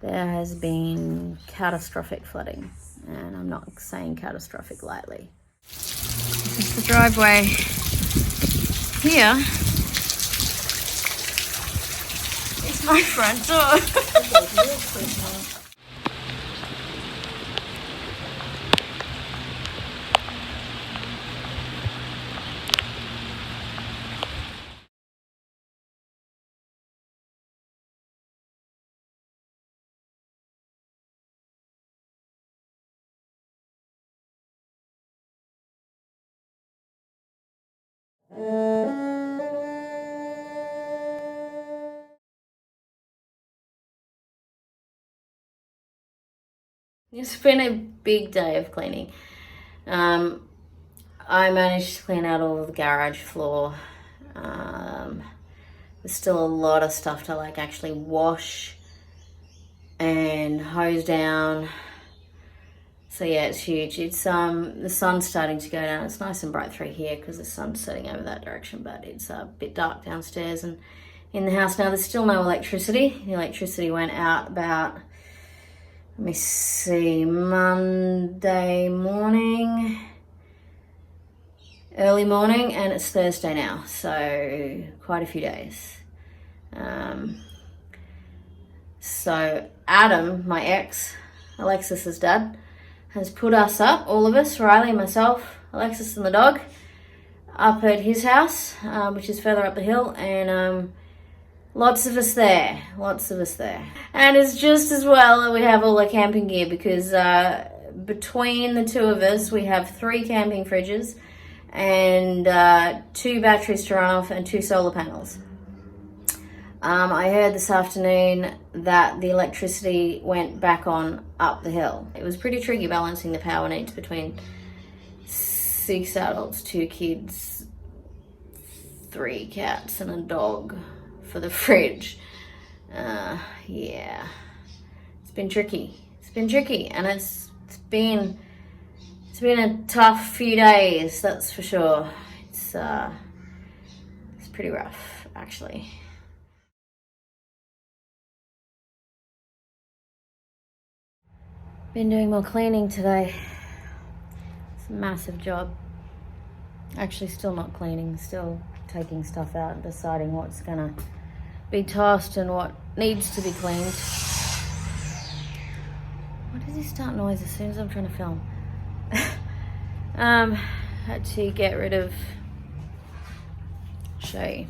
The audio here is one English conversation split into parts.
there has been catastrophic flooding, and I'm not saying catastrophic lightly. This is the driveway here. It's my front door. It's been a big day of cleaning. I managed to clean out all of the garage floor. There's still a lot of stuff to like actually wash and hose down. So yeah, it's huge. It's the sun's starting to go down. It's nice and bright through here because the sun's setting over that direction, but it's a bit dark downstairs and in the house now. There's still no electricity. The electricity went out about, let me see, Monday morning, early morning, and it's Thursday now, so quite a few days. So Adam, my ex, Alexis's dad, has put us up, all of us, Riley, myself, Alexis and the dog, up at his house, which is further up the hill, and lots of us there. And it's just as well that we have all the camping gear, because between the two of us, we have 3 camping fridges and 2 batteries to run off and 2 solar panels. I heard this afternoon that the electricity went back on up the hill. It was pretty tricky balancing the power needs between 6 adults, 2 kids, 3 cats and a dog for the fridge. Yeah, it's been tricky, and it's been a tough few days, that's for sure. It's pretty rough, actually. Been doing more cleaning today. It's a massive job. Actually, still not cleaning, still taking stuff out and deciding what's gonna be tossed and what needs to be cleaned. Why does he start noise as soon as I'm trying to film? Had to get rid of, show you.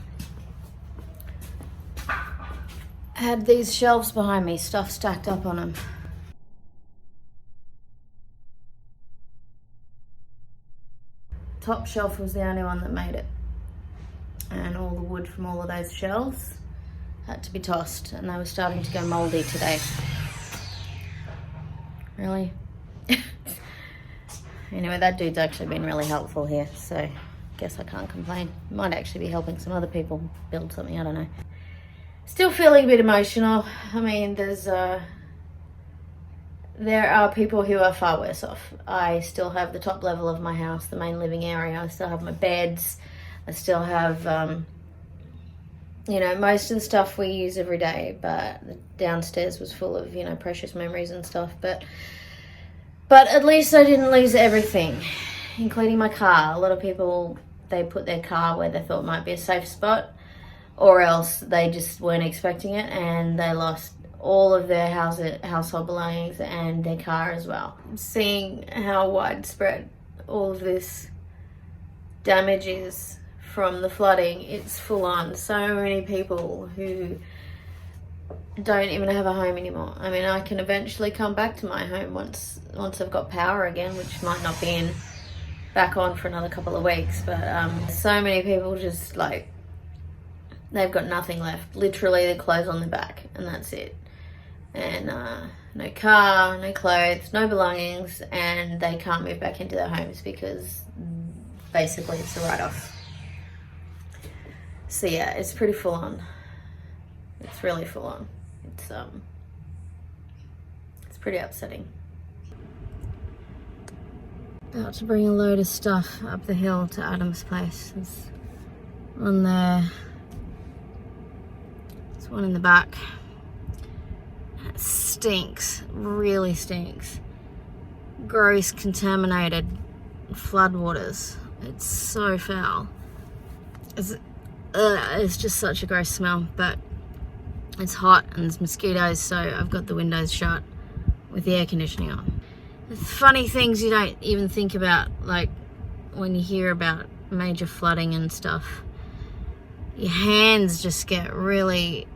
Had these shelves behind me, stuff stacked up on them. Top shelf was the only one that made it, and all the wood from all of those shelves had to be tossed, and they were starting to go mouldy today. Really? Anyway, that dude's actually been really helpful here, so I guess I can't complain. Might actually be helping some other people build something, I don't know. Still feeling a bit emotional. I mean, there are people who are far worse off. I still have the top level of my house, the main living area. I still have my beds. I still have, most of the stuff we use every day, but the downstairs was full of, precious memories and stuff. But at least I didn't lose everything, including my car. A lot of people, they put their car where they thought might be a safe spot, or else they just weren't expecting it, and they lost all of their household belongings and their car as well. Seeing how widespread all of this damage is from the flooding, it's full on. So many people who don't even have a home anymore. I mean, I can eventually come back to my home once I've got power again, which might not be back on for another couple of weeks, but so many people just they've got nothing left. Literally the clothes on their back, and that's it. And no car, no clothes, no belongings, and they can't move back into their homes because basically it's a write-off. So yeah, it's pretty full on. It's really full on. It's pretty upsetting. About to bring a load of stuff up the hill to Adam's place. There's one there. There's one in the back. It stinks, really stinks. Gross, contaminated floodwaters. It's so foul. It's just such a gross smell, but it's hot and there's mosquitoes, so I've got the windows shut with the air conditioning on. The funny things you don't even think about, like when you hear about major flooding and stuff, your hands just get really,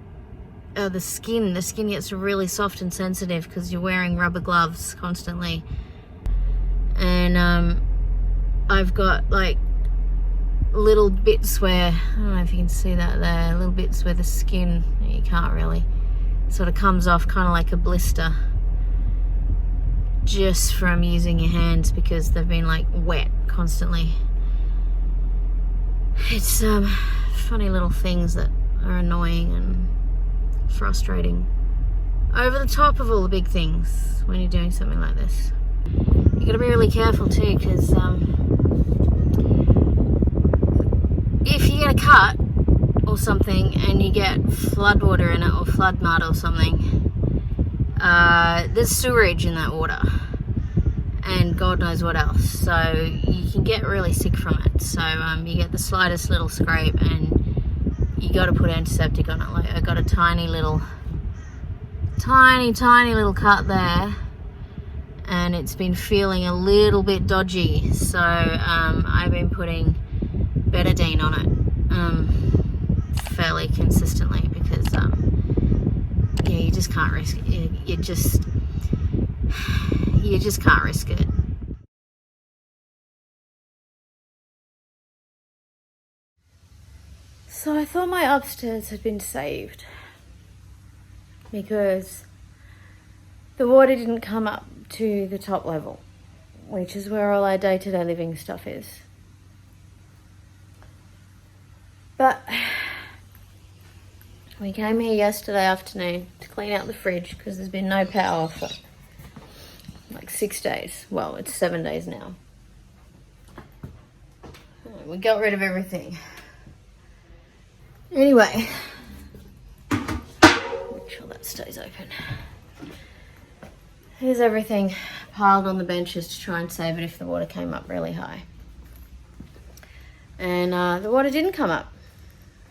the skin gets really soft and sensitive because you're wearing rubber gloves constantly. And I've got like little bits where, I don't know if you can see that there, little bits where the skin, you can't really, sort of comes off kind of like a blister just from using your hands because they've been like wet constantly. It's funny little things that are annoying and frustrating over the top of all the big things when you're doing something like this. You gotta be really careful too, because if you get a cut or something and you get flood water in it or flood mud or something, there's sewerage in that water and God knows what else, so you can get really sick from it. So you get the slightest little scrape and you got to put antiseptic on it. Like I got a tiny little cut there and it's been feeling a little bit dodgy, so I've been putting betadine on it fairly consistently because yeah, you just can't risk it. You just can't risk it. So I thought my upstairs had been saved because the water didn't come up to the top level, which is where all our day-to-day living stuff is. But we came here yesterday afternoon to clean out the fridge because there's been no power for like 6 days. Well, it's 7 days now. We got rid of everything. Anyway, make sure that stays open. Here's everything piled on the benches to try and save it if the water came up really high. And the water didn't come up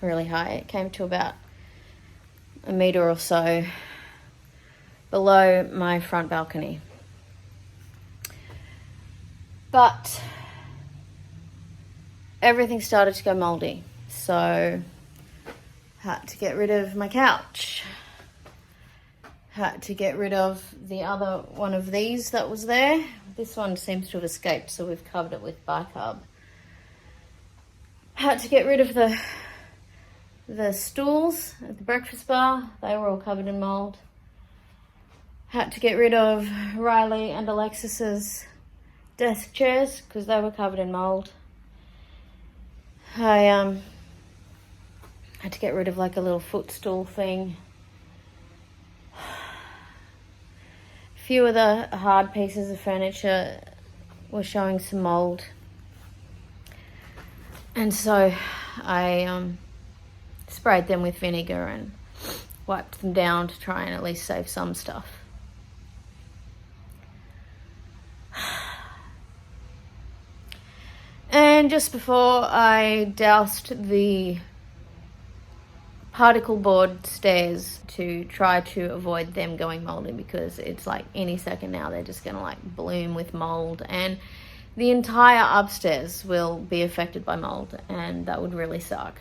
really high. It came to about a metre or so below my front balcony. But everything started to go mouldy, so had to get rid of my couch. Had to get rid of the other one of these that was there. This one seems to have escaped, so we've covered it with bicarb. Had to get rid of the stools at the breakfast bar. They were all covered in mould. Had to get rid of Riley and Alexis's desk chairs because they were covered in mould. I had to get rid of like a little footstool thing. A few of the hard pieces of furniture were showing some mould. And so I sprayed them with vinegar and wiped them down to try and at least save some stuff. And just before I doused the particle board stairs to try to avoid them going mouldy, because it's like any second now they're just gonna like bloom with mould and the entire upstairs will be affected by mould, and that would really suck.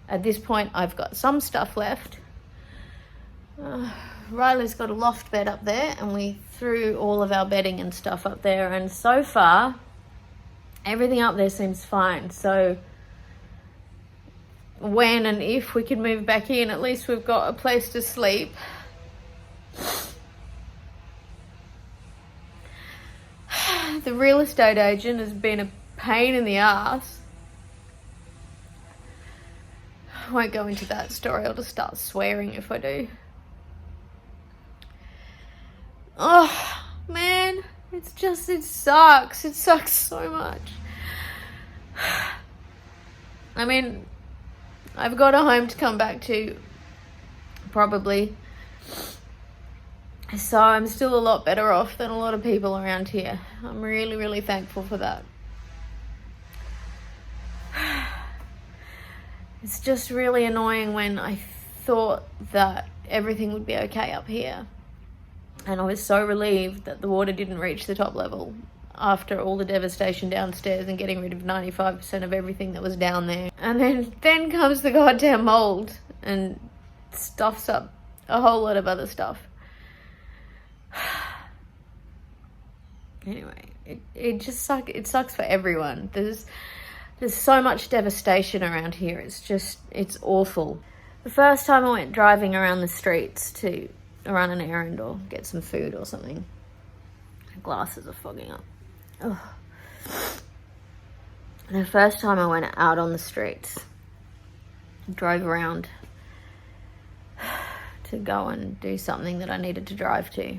At this point I've got some stuff left. Riley's got a loft bed up there and we threw all of our bedding and stuff up there, and so far everything up there seems fine. So when and if we can move back in, at least we've got a place to sleep. The real estate agent has been a pain in the ass. I won't go into that story. I'll just start swearing if I do. Oh man, it sucks. It sucks so much. I mean, I've got a home to come back to, probably. So I'm still a lot better off than a lot of people around here. I'm really, really thankful for that. It's just really annoying when I thought that everything would be okay up here. And I was so relieved that the water didn't reach the top level after all the devastation downstairs and getting rid of 95% of everything that was down there. And then comes the goddamn mould and stuffs up a whole lot of other stuff. Anyway, it just sucks. It sucks for everyone. There's so much devastation around here. It's awful. The first time I went driving around the streets to run an errand or get some food or something, my glasses are fogging up. Ugh. The first time I went out on the streets, drove around to go and do something that I needed to drive to,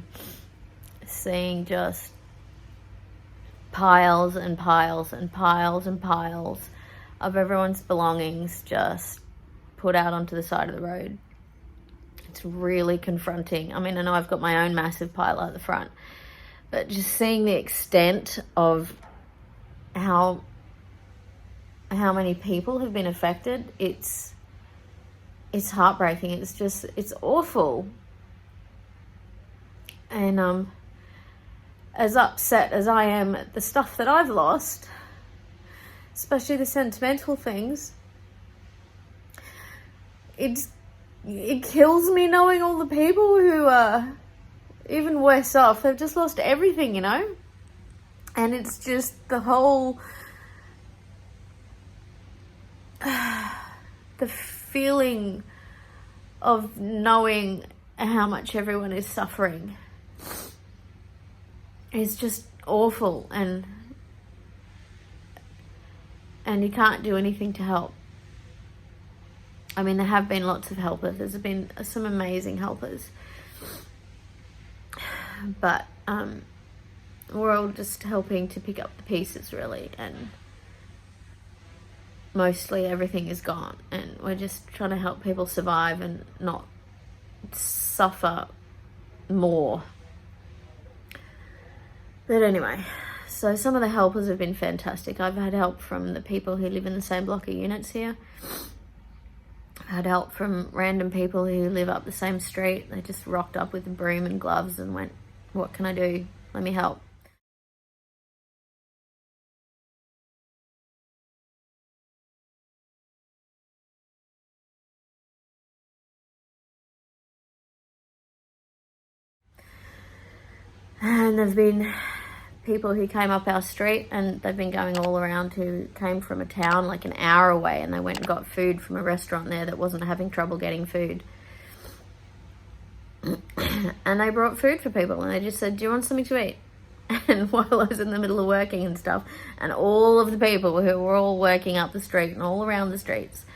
seeing just piles and piles and piles and piles of everyone's belongings just put out onto the side of the road. It's really confronting. I mean, I know I've got my own massive pile at the front, but just seeing the extent of how many people have been affected, it's heartbreaking. It's awful. And as upset as I am at the stuff that I've lost, especially the sentimental things, it kills me knowing all the people who are even worse off. They've just lost everything, you know? And it's just the whole... the feeling of knowing how much everyone is suffering is just awful, and you can't do anything to help. I mean, there have been lots of helpers. There's been some amazing helpers. But we're all just helping to pick up the pieces, really. And mostly everything is gone. And we're just trying to help people survive and not suffer more. But anyway, so some of the helpers have been fantastic. I've had help from the people who live in the same block of units here. I had help from random people who live up the same street. They just rocked up with a broom and gloves and went, "What can I do? Let me help." And there've been people who came up our street, and they've been going all around, who came from a town like an hour away, and they went and got food from a restaurant there that wasn't having trouble getting food. And they brought food for people, and they just said, "Do you want something to eat?" And while I was in the middle of working and stuff, and all of the people who were all working up the street and all around the streets,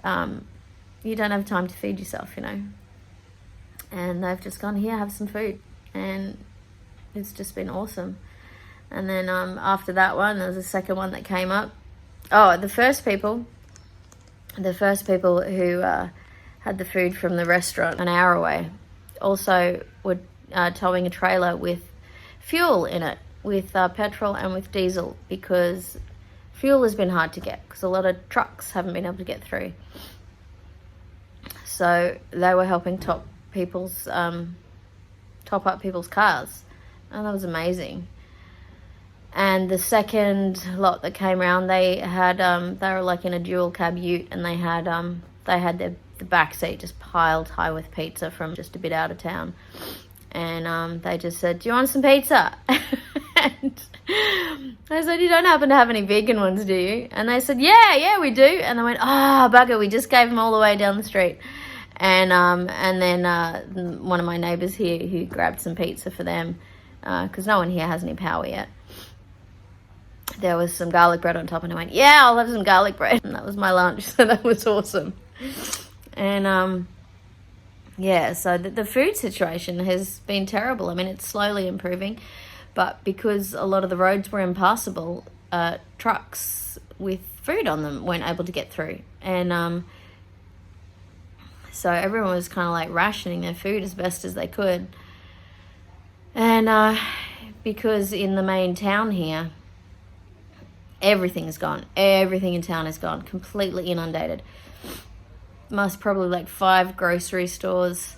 you don't have time to feed yourself, you know. And they've just gone, "Here, have some food." And it's just been awesome. And then after that one, there was a second one that came up. Oh, the first people who had the food from the restaurant an hour away also were towing a trailer with fuel in it, with petrol and with diesel, because fuel has been hard to get because a lot of trucks haven't been able to get through. So they were helping top up people's cars, and that was amazing. And the second lot that came around, they were like in a dual cab ute, and they had the back seat just piled high with pizza from just a bit out of town. And they just said, "Do you want some pizza?" And I said, "You don't happen to have any vegan ones, do you?" And they said, yeah, we do." And I went, "Oh, bugger, we just gave them all the way down the street." And then one of my neighbours here, who grabbed some pizza for them, because no one here has any power yet. There was some garlic bread on top, and I went, "Yeah, I'll have some garlic bread." And that was my lunch, so that was awesome. And yeah, so the food situation has been terrible. I mean, it's slowly improving, but because a lot of the roads were impassable, trucks with food on them weren't able to get through. And So everyone was kind of like rationing their food as best as they could. And because in the main town here, everything's gone. Everything in town is gone, completely inundated. Most probably like 5 grocery stores,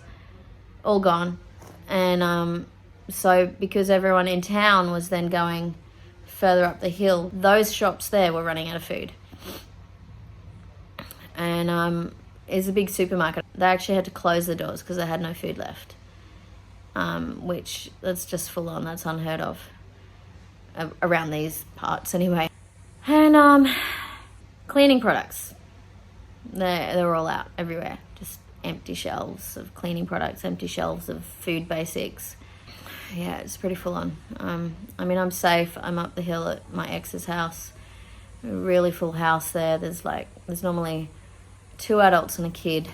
all gone. And so because everyone in town was then going further up the hill, those shops there were running out of food. And it's a big supermarket. They actually had to close the doors because they had no food left. Which, that's just full on. That's unheard of around these parts anyway. And cleaning products. They were all out everywhere. Just empty shelves of cleaning products, empty shelves of food basics. Yeah, it's pretty full on. I mean, I'm safe. I'm up the hill at my ex's house. A really full house there. There's normally 2 adults and a kid.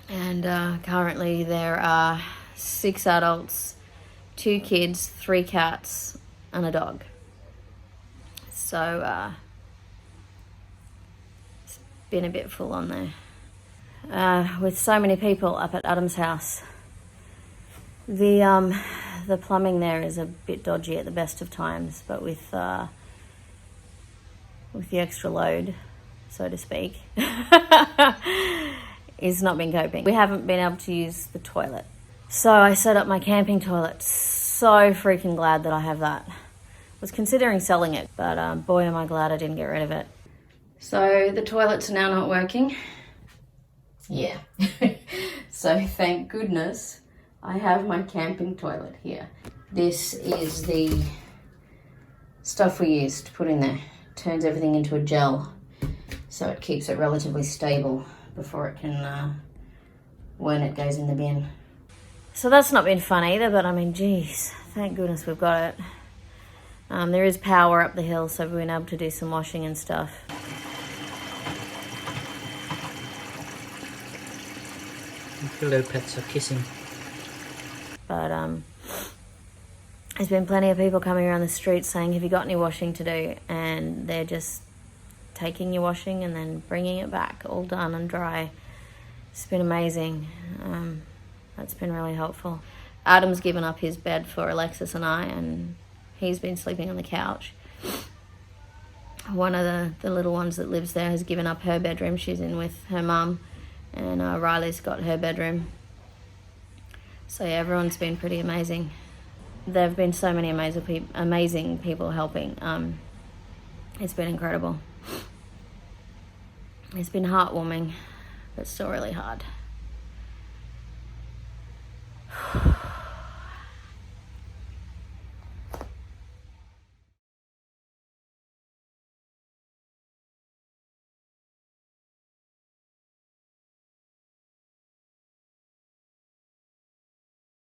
And currently there are 6 adults, 2 kids, 3 cats, and a dog. So it's been a bit full on there. With so many people up at Adam's house, the plumbing there is a bit dodgy at the best of times, but with the extra load, so to speak, it's not been coping. We haven't been able to use the toilet. So I set up my camping toilet. So freaking glad that I have that. Was considering selling it, but boy am I glad I didn't get rid of it. So the toilet's now not working. Yeah. So thank goodness I have my camping toilet here. This is the stuff we use to put in there. Turns everything into a gel, so it keeps it relatively stable before it can, when it goes in the bin. So that's not been fun either, but I mean, geez, thank goodness we've got it. There is power up the hill, so we've been able to do some washing and stuff. Hello, pets are kissing. But there's been plenty of people coming around the street saying, have you got any washing to do? And they're just taking your washing and then bringing it back all done and dry. It's been amazing. That's been really helpful. Adam's given up his bed for Alexis and I, and he's been sleeping on the couch. One of the little ones that lives there has given up her bedroom. She's in with her mum, and Riley's got her bedroom. So yeah, everyone's been pretty amazing. There have been so many amazing people helping. It's been incredible. It's been heartwarming, but still really hard.